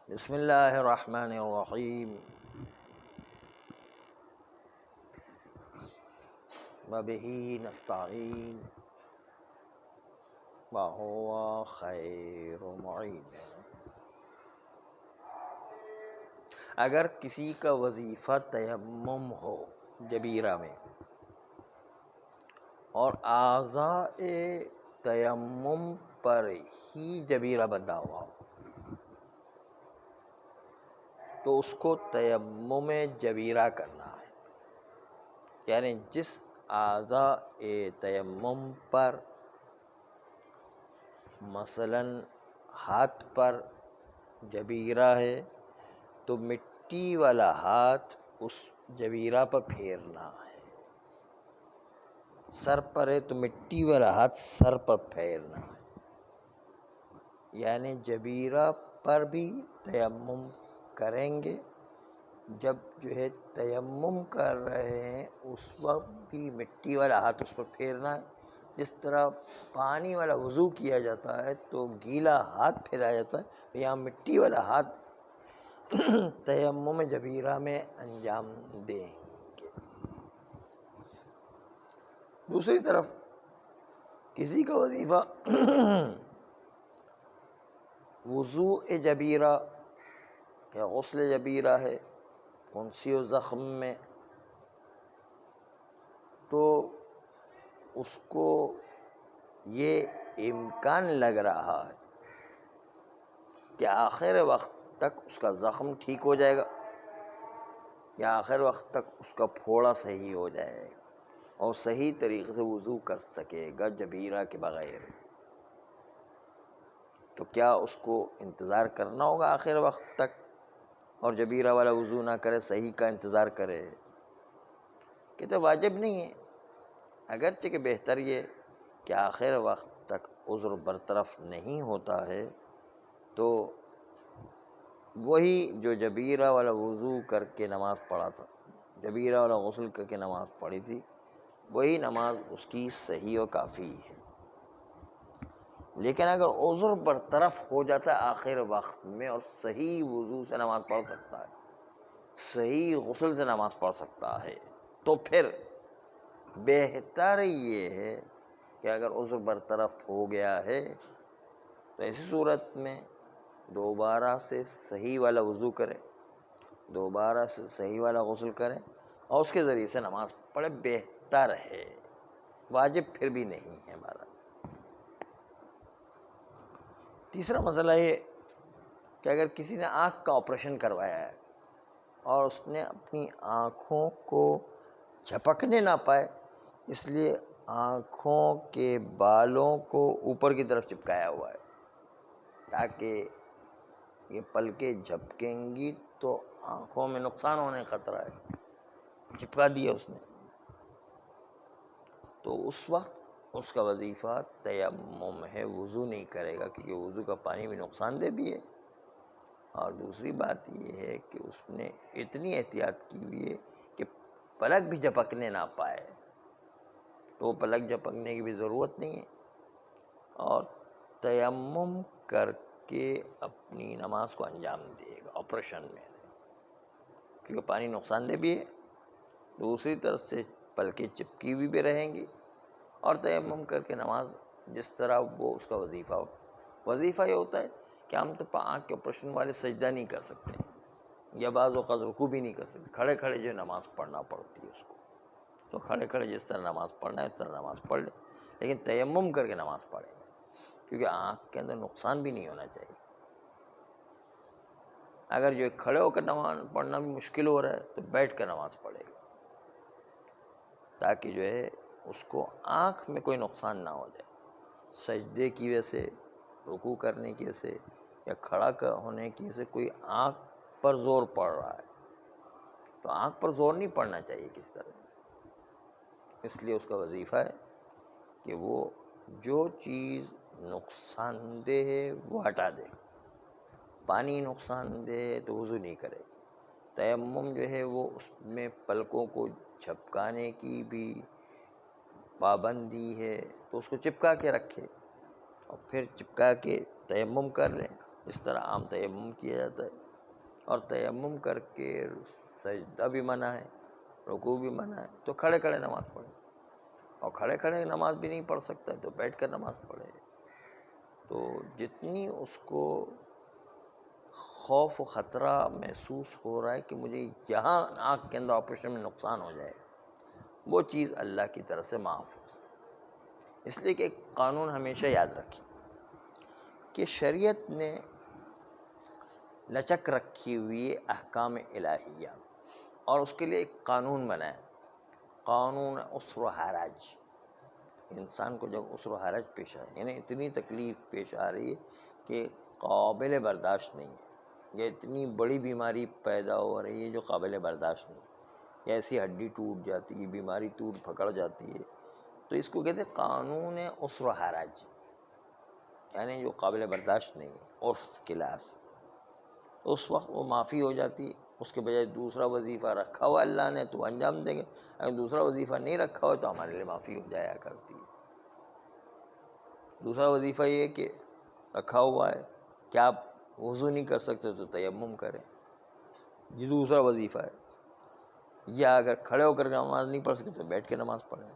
بسم اللہ الرحمن الرحیم وبہ نستعین وہو خیر معین۔ اگر کسی کا وظیفہ تیمم ہو جبیرہ میں اور اعضاء تیمم پر ہی جبیرہ بندھا ہوا ہو تو اس کو تیمم جبیرہ کرنا ہے، یعنی جس اعضاء تیمم پر مثلاً ہاتھ پر جبیرہ ہے تو مٹی والا ہاتھ اس جبیرہ پر پھیرنا ہے، سر پر ہے تو مٹی والا ہاتھ سر پر پھیرنا ہے، یعنی جبیرہ پر بھی تیمم کریں گے، جب جو ہے تیمم کر رہے ہیں اس وقت بھی مٹی والا ہاتھ اس پر پھیرنا ہے۔ جس طرح پانی والا وضو کیا جاتا ہے تو گیلا ہاتھ پھیرایا جاتا ہے، تو یہاں مٹی والا ہاتھ تیمم جبیرہ میں انجام دیں گے۔ دوسری طرف کسی کا وظیفہ وضوء جبیرہ یا غسل جبیرہ ہے انسی و زخم میں، تو اس کو یہ امکان لگ رہا ہے کہ آخر وقت تک اس کا زخم ٹھیک ہو جائے گا یا آخر وقت تک اس کا پھوڑا صحیح ہو جائے گا اور صحیح طریقے سے وضو کر سکے گا جبیرہ کے بغیر، تو کیا اس کو انتظار کرنا ہوگا آخر وقت تک اور جبیرہ والا وضو نہ کرے، صحیح کا انتظار کرے؟ کہتے واجب نہیں ہے، اگرچہ کہ بہتر یہ کہ آخر وقت تک عذر برطرف نہیں ہوتا ہے تو وہی جو جبیرہ والا وضو کر کے نماز پڑھا تھا، جبیرہ والا غسل کر کے نماز پڑھی تھی، وہی نماز اس کی صحیح و کافی ہے۔ لیکن اگر عذر برطرف ہو جاتا ہے آخر وقت میں اور صحیح وضو سے نماز پڑھ سکتا ہے، صحیح غسل سے نماز پڑھ سکتا ہے، تو پھر بہتر یہ ہے کہ اگر عذر برطرف ہو گیا ہے تو ایسی صورت میں دوبارہ سے صحیح والا وضو کرے، دوبارہ سے صحیح والا غسل کرے اور اس کے ذریعے سے نماز پڑھے، بہتر ہے، واجب پھر بھی نہیں ہے ہمارا۔ تیسرا مسئلہ یہ کہ اگر کسی نے آنکھ کا آپریشن کروایا ہے اور اس نے اپنی آنکھوں کو جھپکنے نہ پائے، اس لیے آنکھوں کے بالوں کو اوپر کی طرف چپکایا ہوا ہے تاکہ یہ پلکیں جھپکیں گی تو آنکھوں میں نقصان ہونے کا خطرہ ہے، چپکا دیا اس نے، تو اس وقت اس کا وظیفہ تیمم ہے، وضو نہیں کرے گا، کیونکہ وضو کا پانی بھی نقصان دہ بھی ہے، اور دوسری بات یہ ہے کہ اس نے اتنی احتیاط کی ہوئی ہے کہ پلک بھی جھپکنے نہ پائے، تو وہ پلک جھپکنے کی بھی ضرورت نہیں ہے، اور تیمم کر کے اپنی نماز کو انجام دے گا آپریشن میں، کیونکہ پانی نقصان دہ بھی ہے، دوسری طرف سے پلکیں چپکی ہوئی بھی رہیں گی، اور تیمم کر کے نماز جس طرح وہ اس کا وظیفہ یہ ہوتا ہے کہ ہم تو آنکھ کے آپریشن والے سجدہ نہیں کر سکتے یا بعض اوقات رکوع بھی نہیں کر سکتے، کھڑے کھڑے جو نماز پڑھنا پڑتی ہے اس کو، تو کھڑے کھڑے جس طرح نماز پڑھنا ہے اس طرح نماز پڑھ لے، لیکن تیمم کر کے نماز پڑھے گا، کیونکہ آنکھ کے اندر نقصان بھی نہیں ہونا چاہیے۔ اگر جو کھڑے ہو کر نماز پڑھنا بھی مشکل ہو رہا ہے تو بیٹھ کر نماز پڑھے گا، تاکہ جو ہے اس کو آنکھ میں کوئی نقصان نہ ہو جائے، سجدے کی وجہ سے، رکوع کرنے کی وجہ سے یا کھڑا ہونے کی وجہ سے کوئی آنکھ پر زور پڑ رہا ہے تو آنکھ پر زور نہیں پڑنا چاہیے کس طرح، اس لیے اس کا وظیفہ ہے کہ وہ جو چیز نقصان دہ ہے وہ ہٹا دے، پانی نقصان دہ ہے تو وضو نہیں کرے، تیمم جو ہے وہ اس میں پلکوں کو جھپکانے کی بھی پابندی ہے، تو اس کو چپکا کے رکھے اور پھر چپکا کے تیمم کر لیں، اس طرح عام تیمم کیا جاتا ہے، اور تیمم کر کے سجدہ بھی منع ہے، رکوع بھی منع ہے، تو کھڑے کھڑے نماز پڑھے، اور کھڑے کھڑے نماز بھی نہیں پڑھ سکتا تو بیٹھ کر نماز پڑھے۔ تو جتنی اس کو خوف و خطرہ محسوس ہو رہا ہے کہ مجھے یہاں آنکھ کے اندر آپریشن میں نقصان ہو جائے، وہ چیز اللہ کی طرف سے معاف ہے۔ اس لیے کہ ایک قانون ہمیشہ یاد رکھیں کہ شریعت نے لچک رکھی ہوئی احکام الہیہ، اور اس کے لیے ایک قانون بنایا، قانون عسر و حرج۔ انسان کو جب عسر و حرج پیش آئے، یعنی اتنی تکلیف پیش آ رہی ہے کہ قابل برداشت نہیں ہے، یا اتنی بڑی بیماری پیدا ہو رہی ہے جو قابل برداشت نہیں ہے، یا ایسی ہڈی ٹوٹ جاتی ہے، بیماری ٹوٹ پھکڑ جاتی ہے، تو اس کو کہتے ہیں قانون عسر و حرج، یعنی جو قابل برداشت نہیں ہے عرف کے لحاظ سے۔ اس وقت وہ معافی ہو جاتی ہے، اس کے بجائے دوسرا وظیفہ رکھا ہوا اللہ نے تو انجام دیں گے، اگر دوسرا وظیفہ نہیں رکھا ہو تو ہمارے لیے معافی ہو جایا کرتی ہے۔ دوسرا وظیفہ یہ کہ رکھا ہوا ہے کہ آپ وضو نہیں کر سکتے تو تیمم کریں، یہ دوسرا وظیفہ ہے۔ یا اگر کھڑے ہو کر نماز نہیں پڑھ سکتے تو بیٹھ کے نماز پڑھیں،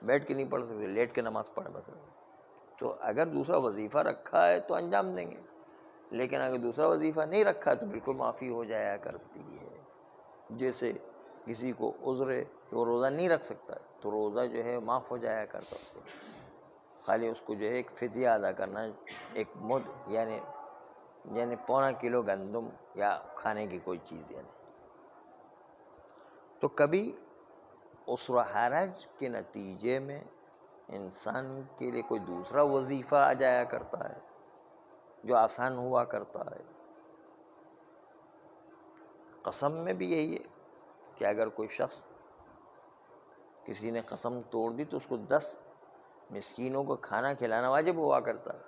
بیٹھ کے نہیں پڑھ سکتے لیٹ کے نماز پڑھیں مثلا۔ تو اگر دوسرا وظیفہ رکھا ہے تو انجام دیں گے، لیکن اگر دوسرا وظیفہ نہیں رکھا تو بالکل معافی ہو جایا کرتی ہے۔ جیسے کسی کو عذر ہے کہ وہ روزہ نہیں رکھ سکتا تو روزہ جو ہے معاف ہو جایا کرتا اس کو، خالی اس کو جو ہے ایک فدیہ ادا کرنا، ایک مد یعنی پونا کلو گندم یا کھانے کی کوئی چیز یعنی۔ تو کبھی عسر و حرج کے نتیجے میں انسان کے لیے کوئی دوسرا وظیفہ آ جایا کرتا ہے جو آسان ہوا کرتا ہے۔ قسم میں بھی یہی ہے کہ اگر کوئی شخص، کسی نے قسم توڑ دی تو اس کو 10 مسکینوں کو کھانا کھلانا واجب ہوا کرتا ہے،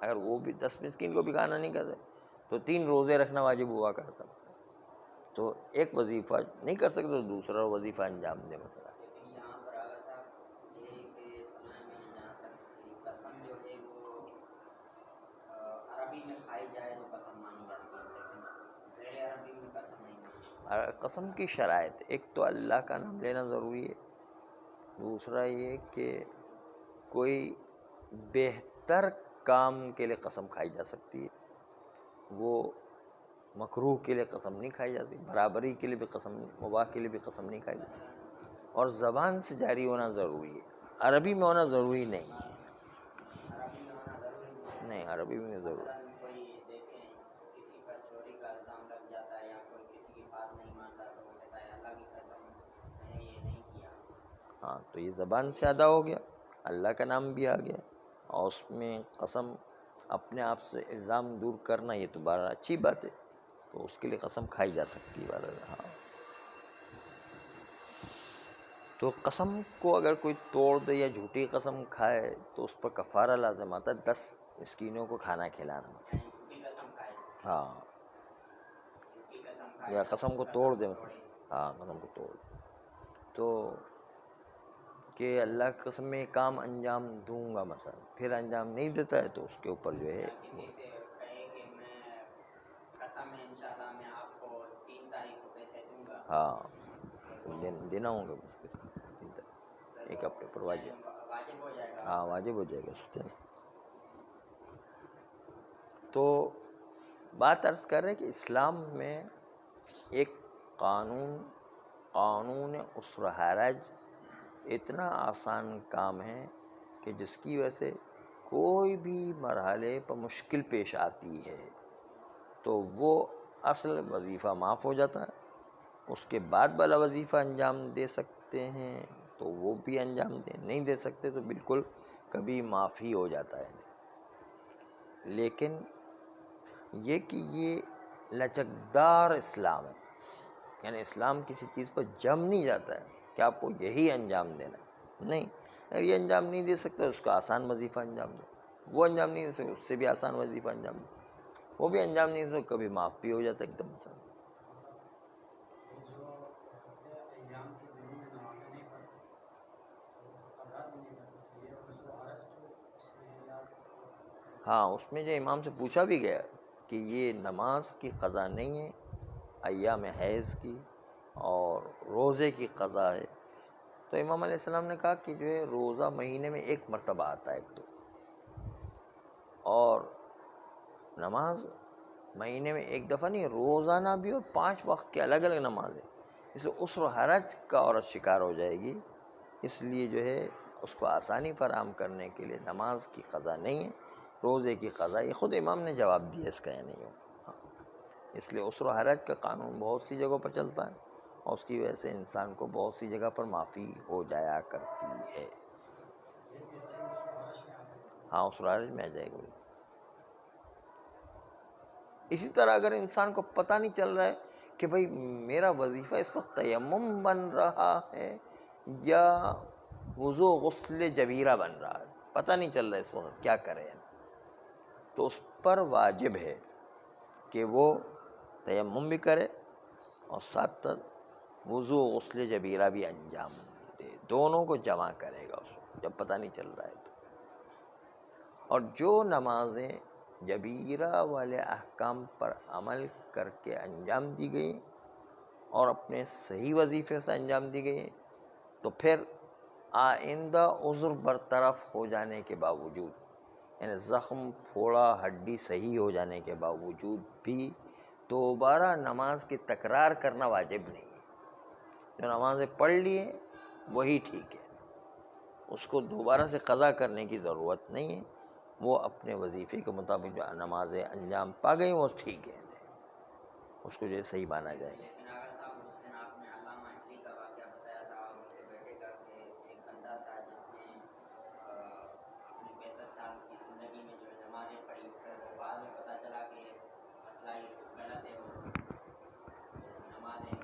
اگر وہ بھی 10 مسکین کو بھی کھانا نہیں کرتے تو 3 روزے رکھنا واجب ہوا کرتا۔ تو ایک وظیفہ نہیں کر سکتے تو دوسرا وظیفہ انجام دے مثلا۔ یہاں پر آگا تھا یہ کہ سنا ہے میں نے جہاں تک قسم جو ہے وہ عربی میں کھائی جائے تو قسم مانی جاتی ہے، لیکن غیر عربی میں قسم نہیں مانی۔ قسم کی شرائط، ایک تو اللہ کا نام لینا ضروری ہے، دوسرا یہ کہ کوئی بہتر کام کے لیے قسم کھائی جا سکتی ہے، وہ مکروہ کے لیے قسم نہیں کھائی جاتی، برابری کے لیے بھی قسم، مباح کے لیے بھی قسم نہیں کھائی جاتی، اور زبان سے جاری ہونا ضروری ہے، عربی میں ہونا ضروری نہیں ہے۔ عربی میں ہونا ضروری نہیں، عربی میں ضروری۔ مثلاً کوئی دیکھیں کسی پر چوری کا الزام لگ جاتا ہے یا کوئی کسی کی بات نہیں مانتا تو وہ کہتا ہے اللہ کی قسم میں نے یہ نہیں کیا۔ ہاں تو یہ زبان سے ادا ہو گیا، اللہ کا نام بھی آ گیا، اور اس میں قسم اپنے آپ سے الزام دور کرنا یہ تو بڑا اچھی بات ہے، تو اس کے لیے قسم کھائی جا سکتی ہے بہرحال۔ ہاں تو قسم کو اگر کوئی توڑ دے یا جھوٹی قسم کھائے تو اس پر کفارہ لازم آتا ہے 10 مسکینوں کو کھانا کھلانا مثلا۔ یعنی جھوٹی قسم کھائے، ہاں، جھوٹی قسم کھائے یا قسم کو توڑ دے مثلا، توڑے۔ ہاں قسم کو توڑ دے تو کہ اللہ کی قسم میں یہ کام انجام دوں گا مثلا، پھر انجام نہیں دیتا ہے تو اس کے اوپر جو ہے یا کسی سے کہے کہ میں قسم ہے انشاءاللہ میں آپ کو 3 تاریخ کو پیسے دوں گا، ہاں دینا ہوں گا اس کے ایک ہفتے پر یعنی واجب، واجب ہو جائے گا۔ ہاں واجب ہو جائے گا اس دن۔ تو بات عرض کر رہے ہیں کہ اسلام میں ایک قانون عسر و حرج اتنا آسان کام ہے کہ جس کی وجہ سے کوئی بھی مرحلے پر مشکل پیش آتی ہے تو وہ اصل وظیفہ معاف ہو جاتا ہے، اس کے بعد والا وظیفہ انجام دے سکتے ہیں تو وہ بھی انجام دیں، نہیں دے سکتے تو بالکل کبھی معافی ہو جاتا ہے۔ لیکن یہ کہ یہ لچکدار اسلام ہے، یعنی اسلام کسی چیز پر جم نہیں جاتا ہے کہ آپ کو یہی انجام دینا ہے، نہیں، اگر یہ انجام نہیں دے سکتا اس کا آسان وظیفہ انجام دے، وہ انجام نہیں دے سکتا اس سے بھی آسان وظیفہ انجام دے، وہ بھی انجام نہیں دے سکتا کبھی معاف بھی ہو جاتا ہے ایک دم سے۔ جو ایام کے دنوں میں نمازیں نہیں پڑھتے اور اس کو قضا بھی نہیں کر سکتے، یہ عسر و حرج تو اس میں ہے یا ہاں اس میں جو امام سے پوچھا بھی گیا کہ یہ نماز کی قضا نہیں ہے، ایام حیض کی اور روزے کی قضا ہے، تو امام علیہ السلام نے کہا کہ جو ہے روزہ مہینے میں ایک مرتبہ آتا ہے ایک تو، اور نماز مہینے میں ایک دفعہ نہیں، روزانہ بھی، اور 5 وقت کی الگ الگ نماز ہے، اس لیے عسر و حرج کا عورت شکار ہو جائے گی، اس لیے جو ہے اس کو آسانی فراہم کرنے کے لیے نماز کی قضا نہیں ہے، روزے کی قضا۔ یہ خود امام نے جواب دیا اس کا، یا نہیں ہو، اس لیے عسر و حرج کا قانون بہت سی جگہوں پر چلتا ہے، اور اس کی وجہ سے انسان کو بہت سی جگہ پر معافی ہو جایا کرتی ہے۔ ہاں عسر و حرج میں آ جائے گا۔ اسی طرح اگر انسان کو پتہ نہیں چل رہا ہے کہ بھئی میرا وظیفہ اس وقت تیمم بن رہا ہے یا وضو غسل جبیرہ بن رہا ہے، پتہ نہیں چل رہا ہے اس وقت کیا کرے، تو اس پر واجب ہے کہ وہ تیمم بھی کرے اور ساتھ ساتھ وضو غسل جبیرہ بھی انجام دے، دونوں کو جمع کرے گا اس وقت جب پتہ نہیں چل رہا ہے تو۔ اور جو نمازیں جبیرہ والے احکام پر عمل کر کے انجام دی گئی اور اپنے صحیح وظیفے سے انجام دی گئی، تو پھر آئندہ عذر برطرف ہو جانے کے باوجود، یعنی زخم پھوڑا ہڈی صحیح ہو جانے کے باوجود بھی دوبارہ نماز کی تکرار کرنا واجب نہیں ہے۔ جو نمازیں پڑھ لیے وہی ٹھیک ہے، اس کو دوبارہ سے قضا کرنے کی ضرورت نہیں ہے، وہ اپنے وظیفے کے مطابق جو نمازیں انجام پا گئی وہ ٹھیک ہے، اس کو جو صحیح مانا جائے۔ لیکن اگر صاحب اس دن آپ نے علامہ اٹلی کا واقعہ بتایا تھا اور اس کے بیٹے کا، کہ ایک بندہ تھا جس نے اپنی 65 سال کی زندگی میں جو نمازیں پڑھی، پھر وہ بعد میں پتہ چلا کہ مسئلہ یہ غلط ہے اور نمازیں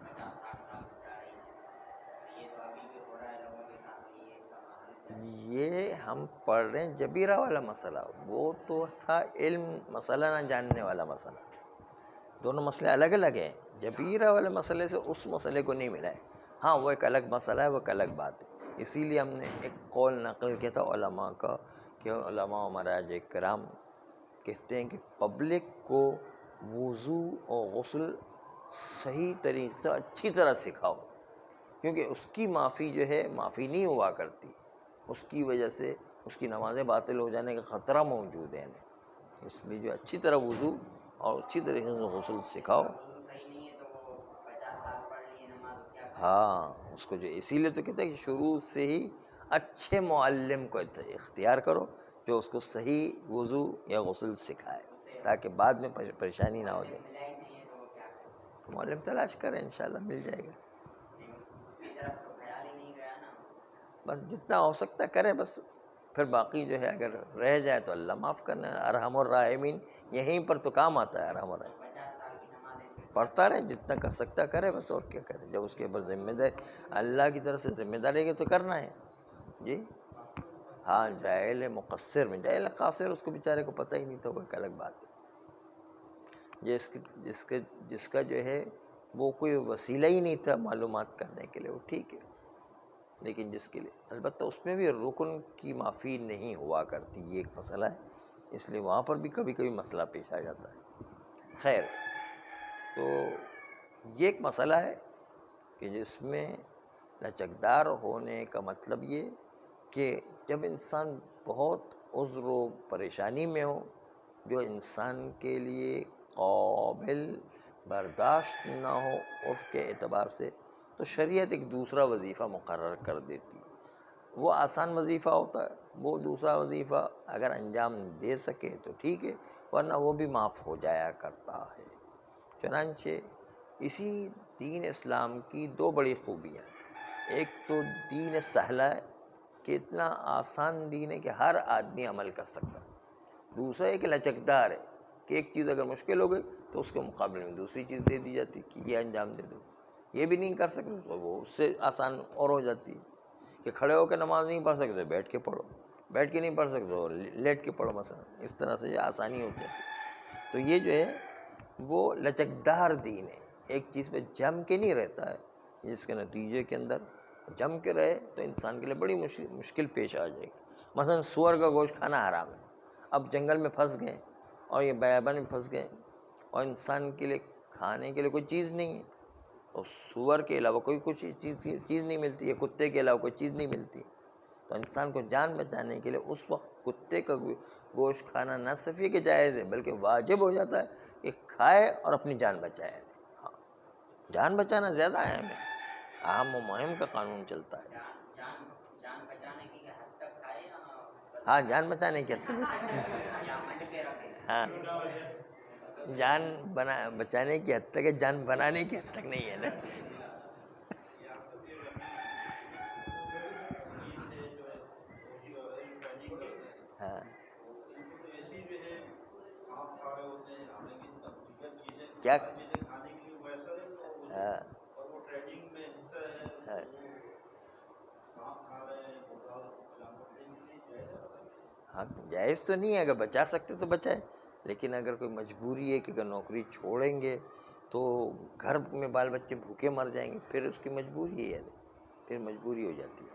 50-60 سال جا رہی ہیں، یہ تو ابھی بھی ہو رہا ہے لوگوں کے ساتھ، یہ اس کا حل کیا ہے؟ یہ ہم پڑھ رہے ہیں جبیرہ والا مسئلہ، وہ تو تھا علم مسئلہ نہ جاننے والا مسئلہ، دونوں مسئلے الگ الگ ہیں۔ جبیرہ والے مسئلے سے اس مسئلے کو نہیں ملا ہے، ہاں وہ ایک الگ مسئلہ ہے، وہ ایک الگ بات ہے۔ اسی لیے ہم نے ایک قول نقل کیا تھا علماء کا، کہ علماء و مراجع کرام کہتے ہیں کہ پبلک کو وضو اور غسل صحیح طریقے سے اچھی طرح سکھاؤ، کیونکہ اس کی معافی جو ہے معافی نہیں ہوا کرتی، اس کی وجہ سے اس کی نمازیں باطل ہو جانے کا خطرہ موجود ہے، اس لیے جو اچھی طرح وضو اور اچھی طریقے سے غسل سکھاؤ۔ وضو صحیح نہیں ہے تو وہ 50 سال پڑھ لیے نماز، کیا کریں؟ ہاں اس کو جو اسی لیے تو کہتے ہیں کہ شروع سے ہی اچھے معلم کو اختیار کرو جو اس کو صحیح وضو یا غسل سکھائے، تاکہ بعد میں پریشانی نہ ہو جائے۔ ملا ہی نہیں ہے تو وہ کیا کریں؟ معلم تلاش کریں، انشاءاللہ مل جائے گا۔ اس کی طرف تو خیال ہی نہیں گیا نا۔ بس جتنا ہو سکتا ہے کرے، بس پھر باقی جو ہے اگر رہ جائے تو اللہ معاف کرنا ہے، ارحم الراحمین یہیں پر تو کام آتا ہے، ارحم الراحمین 50 سال کی نمازیں پڑھتا رہے، جتنا کر سکتا ہے کرے، بس اور کیا کرے، جب اس کے اوپر ذمہ داری اللہ کی طرف سے ذمہ داری ہے تو کرنا ہے۔ جی ہاں، جاہل ہے مقصر میں، جاہل قاصر اس کو بیچارے کو پتہ ہی نہیں تھا، وہ ایک الگ بات ہے۔ جس کا جو ہے وہ کوئی وسیلہ ہی نہیں تھا معلومات کرنے کے لیے، وہ ٹھیک ہے، لیکن جس کے لیے البتہ اس میں بھی رکن کی معافی نہیں ہوا کرتی، یہ ایک مسئلہ ہے، اس لیے وہاں پر بھی کبھی کبھی مسئلہ پیش آ جاتا ہے۔ خیر، تو یہ ایک مسئلہ ہے کہ جس میں لچکدار ہونے کا مطلب یہ کہ جب انسان بہت عذر و پریشانی میں ہو، جو انسان کے لیے قابل برداشت نہ ہو عرف کے اعتبار سے، تو شریعت ایک دوسرا وظیفہ مقرر کر دیتی ہے، وہ آسان وظیفہ ہوتا ہے، وہ دوسرا وظیفہ اگر انجام دے سکے تو ٹھیک ہے، ورنہ وہ بھی معاف ہو جایا کرتا ہے۔ چنانچہ اسی دین اسلام کی دو بڑی خوبیاں، ایک تو دین سہلہ ہے کہ اتنا آسان دین ہے کہ ہر آدمی عمل کر سکتا ہے، دوسرا ایک لچکدار ہے کہ ایک چیز اگر مشکل ہو گئی تو اس کے مقابلے میں دوسری چیز دے دی جاتی کہ یہ انجام دے دو، یہ بھی نہیں کر سکتے تو وہ اس سے آسان اور ہو جاتی ہے کہ کھڑے ہو کے نماز نہیں پڑھ سکتے بیٹھ کے پڑھو، بیٹھ کے نہیں پڑھ سکتے تو لیٹ کے پڑھو، مثلا اس طرح سے یہ آسانی ہو جاتی ہے۔ تو یہ جو ہے وہ لچکدار دین ہے، ایک چیز پہ جم کے نہیں رہتا ہے، جس کے نتیجے کے اندر جم کے رہے تو انسان کے لیے بڑی مشکل پیش آ جائے گی۔ مثلا سور کا گوشت کھانا حرام ہے، اب جنگل میں پھنس گئے اور یہ بیابان میں پھنس گئے اور انسان کے لیے کھانے کے لیے کوئی چیز نہیں ہے، اور سور کے علاوہ کوئی کچھ چیز نہیں ملتی ہے، کتے کے علاوہ کوئی چیز نہیں ملتی، تو انسان کو جان بچانے کے لیے اس وقت کتے کا گوشت کھانا نہ صرف یہ کہ جائز ہے بلکہ واجب ہو جاتا ہے کہ کھائے اور اپنی جان بچائے۔ ہاں، جان بچانا زیادہ اہم ہے، اہم و مہم کا قانون چلتا ہے۔ جان بچانے کی حد تک کھائے یا ہاں، جان بچانے کی حد تک، یا منڈ پہ رکھے؟ ہاں، جان بچانے کی حد تک ہے، جان بنانے کی حد تک نہیں ہے نا۔ ہاں، کیا؟ ہاں، ہاں، ہاں، جائز تو نہیں ہے، اگر بچا سکتے تو بچائے، لیکن اگر کوئی مجبوری ہے کہ اگر نوکری چھوڑیں گے تو گھر میں بال بچے بھوکے مر جائیں گے، پھر اس کی مجبوری ہے، پھر مجبوری ہو جاتی ہے۔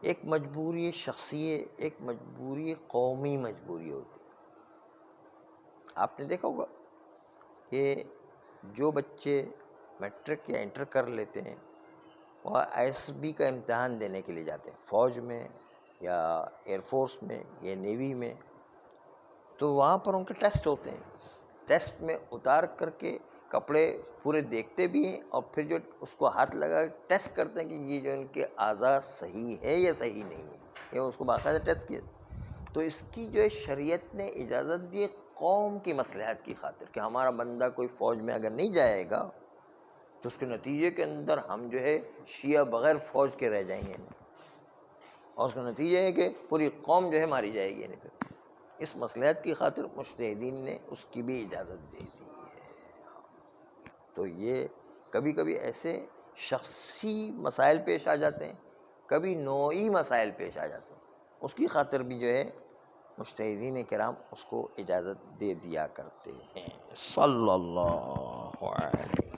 ایک مجبوری شخصی ہے، ایک مجبوری قومی مجبوری ہوتی ہے۔ آپ نے دیکھا ہوگا کہ جو بچے میٹرک یا انٹر کر لیتے ہیں وہ ایس بی کا امتحان دینے کے لیے جاتے ہیں، فوج میں یا ایئر فورس میں یا نیوی میں، تو وہاں پر ان کے ٹیسٹ ہوتے ہیں، ٹیسٹ میں اتار کر کے کپڑے پورے دیکھتے بھی ہیں اور پھر جو اس کو ہاتھ لگا ٹیسٹ کرتے ہیں کہ یہ جو ان کے اعضاء صحیح ہے یا صحیح نہیں ہے، یہ اس کو باقاعدہ ٹیسٹ کیا۔ تو اس کی جو ہے شریعت نے اجازت دی قوم کی مصلحت کی خاطر کہ ہمارا بندہ کوئی فوج میں اگر نہیں جائے گا تو اس کے نتیجے کے اندر ہم جو ہے شیعہ بغیر فوج کے رہ جائیں گے، اور اس کا نتیجہ ہے کہ پوری قوم جو ہے ماری جائے گی۔ پھر اس مصلحت کی خاطر مجتہدین نے اس کی بھی اجازت دے دی ہے۔ تو یہ کبھی کبھی ایسے شخصی مسائل پیش آ جاتے ہیں، کبھی نوعی مسائل پیش آ جاتے ہیں، اس کی خاطر بھی جو ہے مجتہدین کرام اس کو اجازت دے دیا کرتے ہیں۔ صلی اللہ علیہ